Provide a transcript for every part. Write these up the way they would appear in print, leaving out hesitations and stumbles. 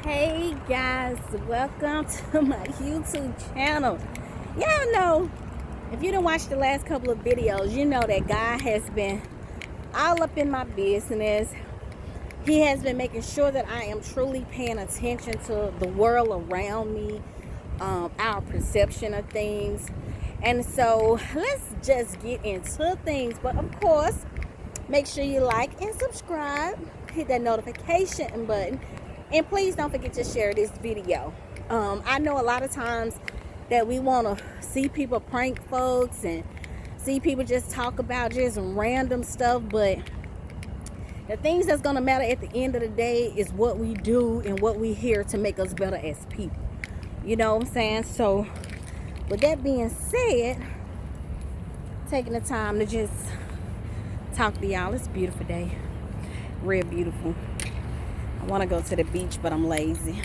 Hey guys, welcome to my YouTube channel. Y'all know, if you didn't watch the last couple of videos, you know that God has been all up in my business. He has been making sure that I am truly paying attention to the world around me, our perception of things. And so let's just get into things. But of course, make sure you like and subscribe, hit that notification button, and please don't forget to share this video. I know a lot of times that we want to see people prank folks and see people just talk about just random stuff, but the things that's going to matter at the end of the day is what we do and what we hear to make us better as people. You know what I'm saying? So with that being said, taking the time to just talk to y'all. It's a beautiful day, real beautiful. I want to go to the beach, but I'm lazy.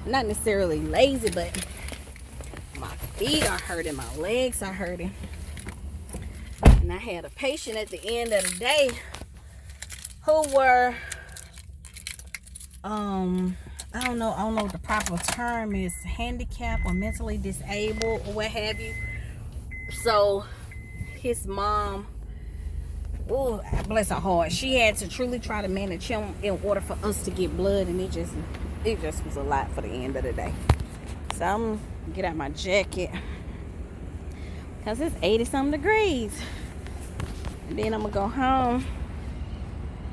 Not necessarily lazy, but my feet are hurting, my legs are hurting. And I had a patient at the end of the day who were I don't know what the proper term is, handicapped or mentally disabled or what have you. So his mom, oh, bless her heart, she had to truly try to manage him in order for us to get blood, and it just was a lot for the end of the day. So I'm gonna get out my jacket because it's 80-something degrees. And then I'm gonna go home,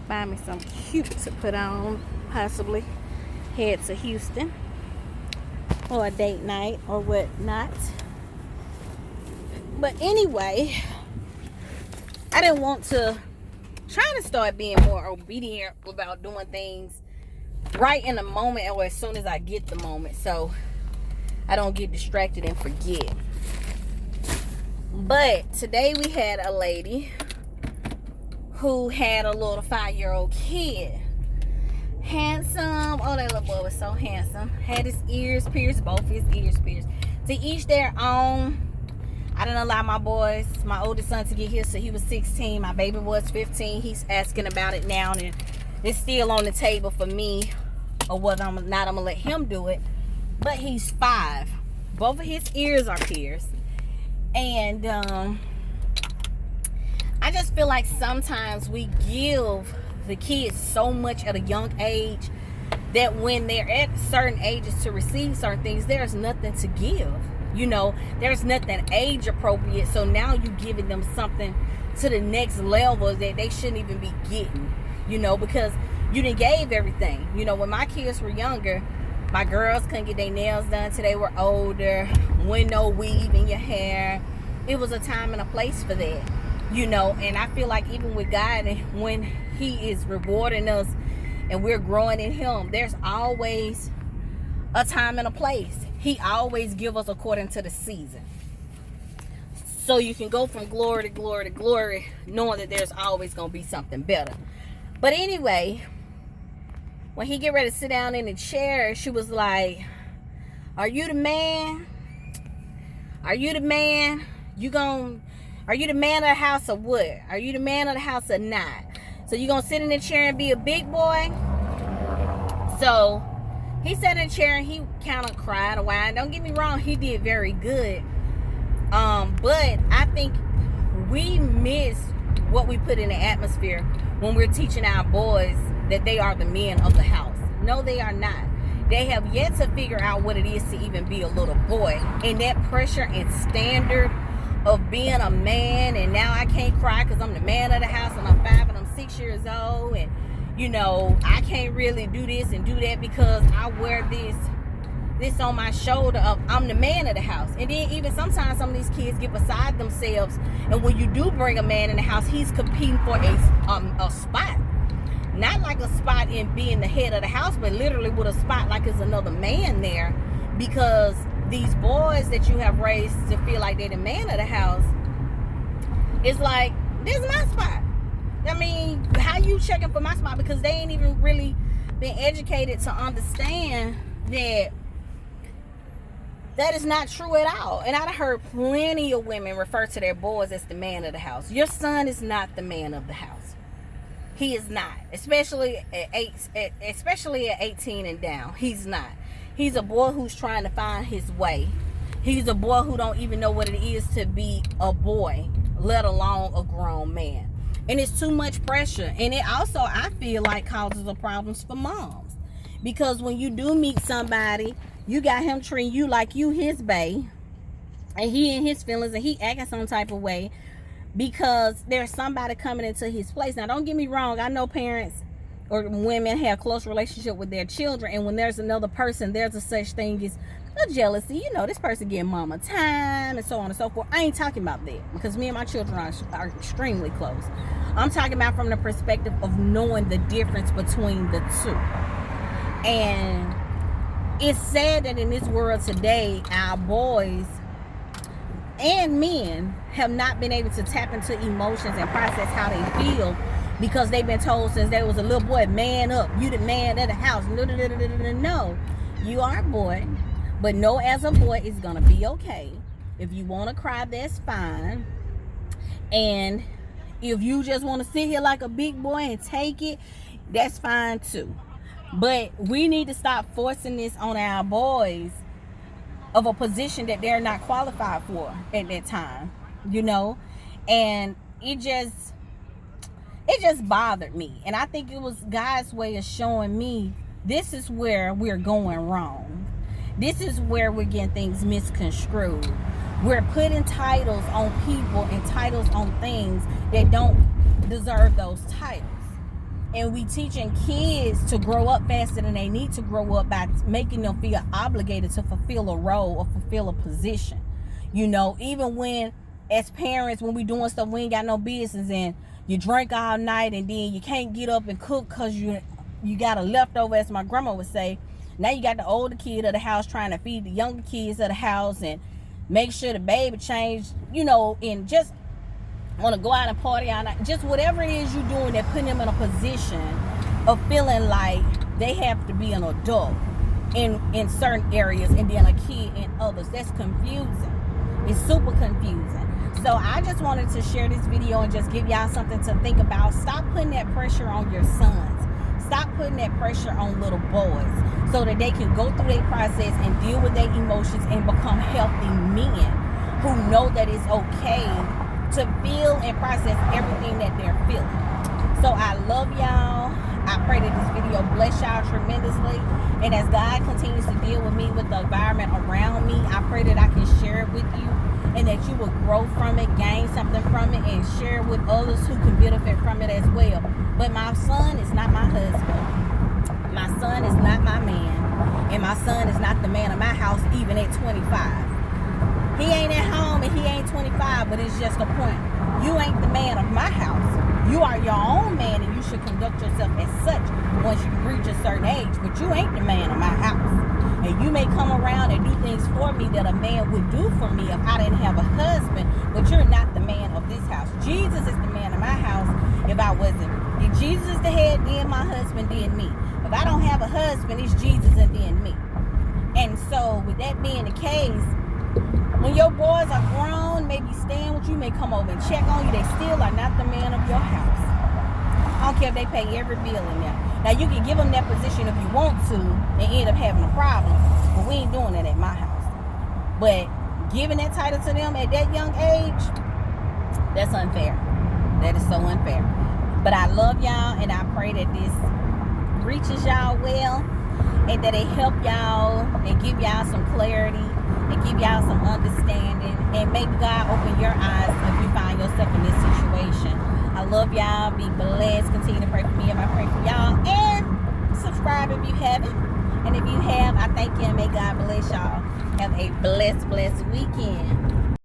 find me something cute to put on, possibly head to Houston for a date night or whatnot. But anyway, I didn't want to try to start being more obedient about doing things right in the moment or as soon as I get the moment, so I don't get distracted and forget. But today we had a lady who had a little 5-year-old kid. Handsome. Oh, that little boy was so handsome. Had his ears pierced, both his ears pierced. To each their own. I didn't allow my boys, my oldest son, to get his, so he was 16. My baby was 15. He's asking about it now, and it's still on the table for me, or whether I'm gonna let him do it. But he's 5. Both of his ears are pierced, and I just feel like sometimes we give the kids so much at a young age that when they're at certain ages to receive certain things, there's nothing to give. You know, there's nothing age appropriate. So now you're giving them something to the next level that they shouldn't even be getting, you know, because you done gave everything. You know, when my kids were younger, my girls couldn't get their nails done till they were older. When no weave in your hair. It was a time and a place for that, you know. And I feel like even with God, when he is rewarding us and we're growing in him, there's always a time and a place. He always give us according to the season. So you can go from glory to glory to glory, knowing that there's always going to be something better. But anyway, when he get ready to sit down in the chair, she was like, are you the man? Are you the man? Are you the man of the house or what? Are you the man of the house or not? So you going to sit in the chair and be a big boy? So he sat in the chair and he kind of cried a while. Don't get me wrong, he did very good. But I think we miss what we put in the atmosphere when we're teaching our boys that they are the men of the house. No, they are not. They have yet to figure out what it is to even be a little boy. And that pressure and standard of being a man, and now I can't cry because I'm the man of the house and I'm 5 and I'm 6 years old, and you know, I can't really do this and do that because I wear this on my shoulder of I'm the man of the house. And then even sometimes some of these kids get beside themselves, and when you do bring a man in the house, he's competing for a spot. Not like a spot in being the head of the house, but literally with a spot like there's another man there, because these boys that you have raised to feel like they're the man of the house, it's like, this is my spot. I mean, how you checking for my spot? Because they ain't even really been educated to understand that that is not true at all. And I've heard plenty of women refer to their boys as the man of the house. Your son is not the man of the house. He is not, especially at 18 and down. He's not. He's a boy who's trying to find his way. He's a boy who don't even know what it is to be a boy, let alone a grown man. And it's too much pressure. And it also, I feel like, causes a problems for moms. Because when you do meet somebody, you got him treating you like you his bae, and he in his feelings, and he acting some type of way because there's somebody coming into his place. Now, don't get me wrong. I know parents or women have close relationship with their children, and when there's another person, there's a such thing as a jealousy. You know, this person getting mama time and so on and so forth. I ain't talking about that because me and my children are extremely close. I'm talking about from the perspective of knowing the difference between the two. And it's sad that in this world today, our boys and men have not been able to tap into emotions and process how they feel because they've been told since they was a little boy, man up, you the man of the house. No, you are a boy, but know as a boy it's gonna be okay. If you want to cry, that's fine. And if you just want to sit here like a big boy and take it, that's fine too. But we need to stop forcing this on our boys of a position that they're not qualified for at that time, you know. And it just bothered me. And I think it was God's way of showing me this is where we're going wrong. This is where we're getting things misconstrued. We're putting titles on people and titles on things that don't deserve those titles. And we teaching kids to grow up faster than they need to grow up by making them feel obligated to fulfill a role or fulfill a position. You know, even when, as parents, when we doing stuff we ain't got no business, and you drink all night and then you can't get up and cook because you got a leftover, as my grandma would say. Now you got the older kid of the house trying to feed the younger kids of the house and make sure the baby changed, you know, and just want to go out and party all night. Just whatever it is you're doing that putting them in a position of feeling like they have to be an adult in certain areas and then a kid in others. That's confusing. It's super confusing. So I just wanted to share this video and just give y'all something to think about. Stop putting that pressure on your sons. Stop putting that pressure on little boys so that they can go through their process and deal with their emotions and become healthy men who know that it's okay to feel and process everything that they're feeling. So I love y'all. I pray that this video bless y'all tremendously. And as God continues to deal with me with the environment around me, I pray that I can share it with you and that you will grow from it, gain something from it, and share it with others who can benefit from it as well. But my son is not my husband. My son is not my man. And my son is not the man of my house even at 25. He ain't at home and he ain't 25, but it's just a point. You ain't the man of my house. You are your own man, and you should conduct yourself as such once you reach a certain age. But you ain't the man of my house. And you may come around and do things for me that a man would do for me if I didn't have a husband, but you're not the man of this house. Jesus is the man of my house if I wasn't. If Jesus is the head, then my husband, then me. If I don't have a husband, it's Jesus and then me. And so with that being the case, when your boys are grown, maybe staying with you, may come over and check on you, they still are not the man of your house. I don't care if they pay every bill in there. Now, you can give them that position if you want to and end up having a problem, but we ain't doing that at my house. But giving that title to them at that young age, that's unfair. That is so unfair. But I love y'all, and I pray that this reaches y'all well and that it help y'all and give y'all some clarity and give y'all some understanding, and maybe God open your eyes if you find yourself in this situation. I love y'all. Be blessed. Continue to pray for me and I pray for y'all. And subscribe if you haven't. And if you have, I thank you and may God bless y'all. Have a blessed weekend.